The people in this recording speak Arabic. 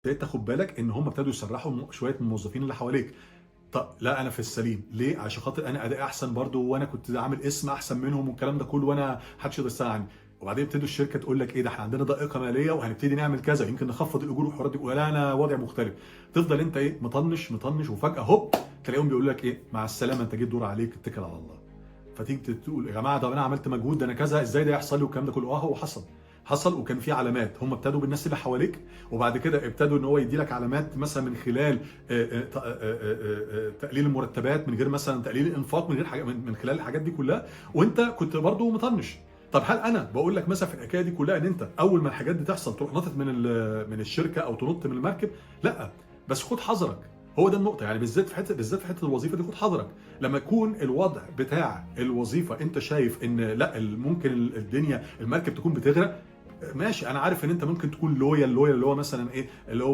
ابتديت تاخد بالك ان هم ابتدوا يسرحوا شويه من الموظفين اللي حواليك. طب لا انا في السليم ليه؟ عشان خاطر انا ادائي احسن برضه، وانا كنت عامل اسم احسن منهم والكلام ده كله، وانا محدش يقدر يستغنى عني. وبعدين ابتدوا الشركه تقول لك ايه ده، احنا عندنا ضائقه ماليه وهنبتدي نعمل كذا، يمكن نخفض الاجور والحوارات دي، ولا انا وضع مختلف. تفضل انت ايه، مطنش مطنش، وفجاه هوب تلاقيهم بيقول لك ايه، مع السلامه انت جيت دور عليك، اتكل على الله. فتيجي تقول يا جماعه ده انا عملت مجهود، ده انا كذا، ازاي ده يحصل لي والكلام ده كله؟ هو حصل. حصل وكان في علامات، هم ابتدوا بالناس اللي حواليك، وبعد كده ابتدوا ان هو يدي لك علامات مثلا من خلال تقليل المرتبات، من غير مثلا تقليل الانفاق، من غير حاجه، من خلال الحاجات دي كلها، وانت كنت برضو مطنش. طب هل انا بقول لك مثلا في الحكايه دي كلها ان انت اول ما الحاجات دي تحصل تروح نطت من الشركه او تنط من المركب؟ لا، بس خد حذرك. هو ده النقطه، يعني بالذات في حته الوظيفه دي خد حذرك. لما يكون الوضع بتاع الوظيفه انت شايف ان لا ممكن الدنيا المركب تكون بتغرق، ماشي، انا عارف ان انت ممكن تكون لويال اللي هو مثلا ايه، اللي هو